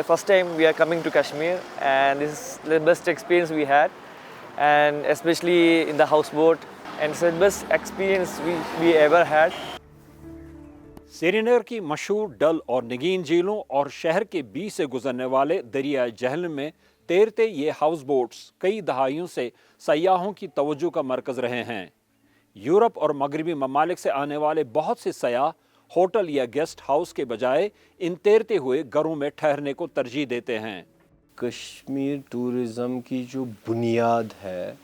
the first time we are coming to Kashmir, and this is the best experience we had, and especially in the houseboat, and it's the best experience we ever had. Srinagar की मशहूर डल और नगीन झीलों और शहर के बीच से गुजरने वाले दरिया जहलम में तैरते ये हाउस बोट्स कई दहाइयों से सयाहों की तवज्जो का मरकज़ रहे हैं। यूरोप और मगरबी ममालिक से आने वाले बहुत से सयाह होटल या गेस्ट हाउस के बजाय इन तैरते हुए घरों में ठहरने को तरजीह देते हैं। कश्मीर टूरिज़म की जो बुनियाद है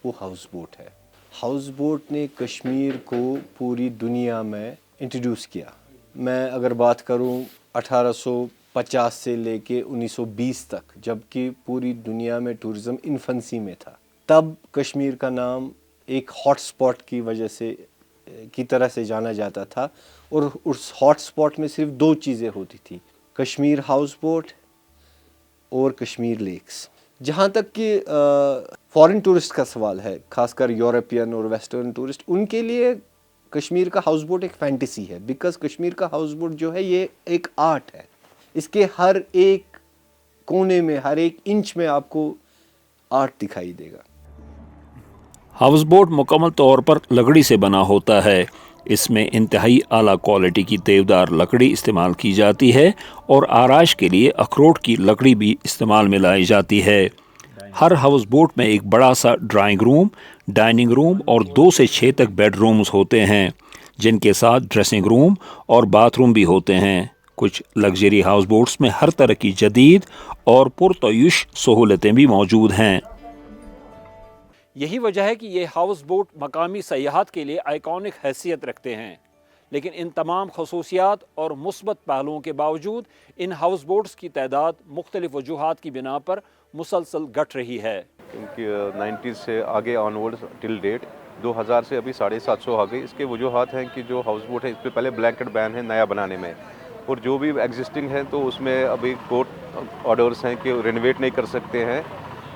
वो हाउस बोट है। हाउस बोट ने कश्मीर को पूरी दुनिया में इंट्रोड्यूस किया। मैं अगर बात करूं 1850 से लेके 1920 तक, जबकि पूरी दुनिया में टूरिज़म इन्फेंसी में था, तब कश्मीर का नाम एक हॉट स्पॉट की वजह से की तरह से जाना जाता था, और उस हॉट स्पॉट में सिर्फ दो चीज़ें होती थी, कश्मीर हाउस बोट और कश्मीर लेक्स। जहाँ तक कि फॉरेन टूरिस्ट का सवाल है, खासकर यूरोपियन और वेस्टर्न टूरिस्ट, उनके लिए कश्मीर का हाउस बोट एक फैंटेसी है, बिकॉज कश्मीर का हाउस बोट जो है ये एक आर्ट है। इसके हर एक कोने में, हर एक इंच में आपको आर्ट दिखाई देगा। हाउस बोट मुकम्मल तौर पर लकड़ी से बना होता है। इसमें इंतहाई आला क्वालिटी की देवदार लकड़ी इस्तेमाल की जाती है और आराश के लिए अखरोट की लकड़ी भी इस्तेमाल में लाई जाती है। हर हाउस बोट में एक बड़ा सा ड्राइंग रूम, डाइनिंग रूम और 2 से 6 तक बेडरूम्स होते हैं, जिनके साथ ड्रेसिंग रूम और बाथरूम भी होते हैं। कुछ लग्जरी हाउस बोट्स में हर तरह की जदीद और पुरतयुश सहूलतें भी मौजूद हैं। यही वजह है कि ये हाउस बोट मकामी सयाहत के लिए आइकॉनिक हैसियत रखते हैं, लेकिन इन तमाम खसूसियात और मुस्बत पहलुओं के बावजूद इन हाउस बोट्स की तादाद मुख्तलिफ वजूहात की बिना पर मुसलसल घट रही है। क्योंकि 90 से आगे ऑनवर्ड्स टिल डेट 2000 से अभी 750 आ गई। इसके वजूहात हैं कि जो हाउस बोट है इस पर पहले ब्लैंकेट बैन है नया बनाने में, और जो भी एग्जिस्टिंग है तो उसमें अभी कोर्ट ऑर्डर्स हैं कि रिनोवेट नहीं कर सकते हैं,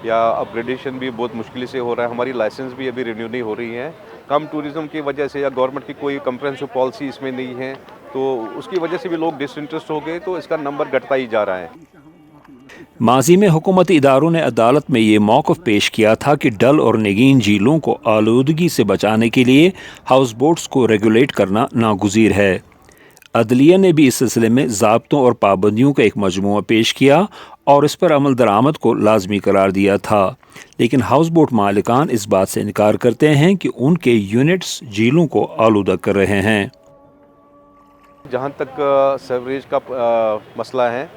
या अपग्रेडेशन भी बहुत मुश्किल से हो रहा है। हमारी लाइसेंस भी अभी रिन्यू नहीं हो रही है, कम टूरिज़्म की वजह से, या गवर्नमेंट की कोई कंप्रेहेंसिव पॉलिसी इसमें नहीं है, तो उसकी वजह से भी लोग डिसइंटरेस्ट हो गए, तो इसका नंबर घटता ही जा रहा है। माजी में हुकूमती इदारों ने अदालत में ये मौक़िफ़ पेश किया था कि डल और नगीन झीलों को आलूदगी से बचाने के लिए हाउस बोट्स को रेगुलेट करना नागुज़ीर है। अदलिया ने भी इस सिलसिले में ज़ाब्तों और पाबंदियों का एक मजमूआ पेश किया और इस पर अमल दरामद को लाजमी करार दिया था, लेकिन हाउस बोट मालिकान इस बात से इनकार करते हैं कि उनके यूनिट्स झीलों को आलूदा कर रहे हैं। जहाँ तक सर्वेज का मसला है,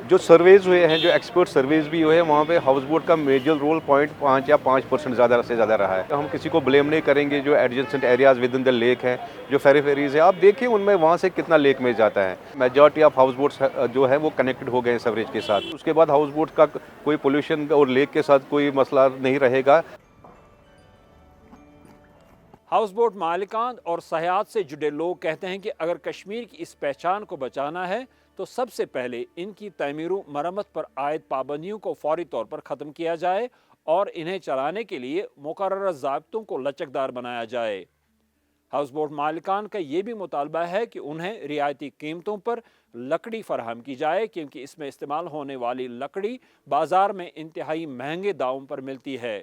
जो सर्वेज हुए हैं, जो एक्सपर्ट सर्वेज भी हुए हैं, वहाँ पे हाउस बोट का मेजर रोल 0.5 या 5% ज़्यादा से ज़्यादा रहा है। हम किसी को ब्लेम नहीं करेंगे। जो adjacent areas with in the lake हैं, जो फेरीज है, आप देखिए उनमें वहाँ से कितना लेक में जाता है। मेजॉरिटी ऑफ हाउस बोट्स जो है वो कनेक्टेड हो गए हैं सर्वेज के साथ। उसके बाद हाउस बोट का कोई पोल्यूशन और लेक के साथ कोई मसला नहीं रहेगा। हाउस बोट मालिकान और सयाहत से जुड़े लोग कहते हैं कि अगर कश्मीर की इस पहचान को बचाना है तो सबसे पहले इनकी तमीर मरम्मत पर आयद पाबंदियों को फौरी तौर पर ख़त्म किया जाए और इन्हें चलाने के लिए मुकर्रर ज़ाब्तों को लचकदार बनाया जाए। हाउस बोट मालिकान का ये भी मुतालबा है कि उन्हें रियायती कीमतों पर लकड़ी फराहम की जाए, क्योंकि इसमें इस्तेमाल होने वाली लकड़ी बाज़ार में इंतहाई महंगे दामों पर मिलती है।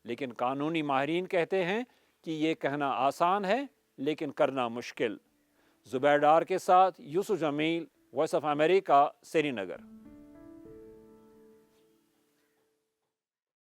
लेकिन कानूनी माहिरीन कहते हैं कि ये कहना आसान है लेकिन करना मुश्किल। ज़ुबैर डार के साथ Yusuf Jamil, voice of America, Srinagar.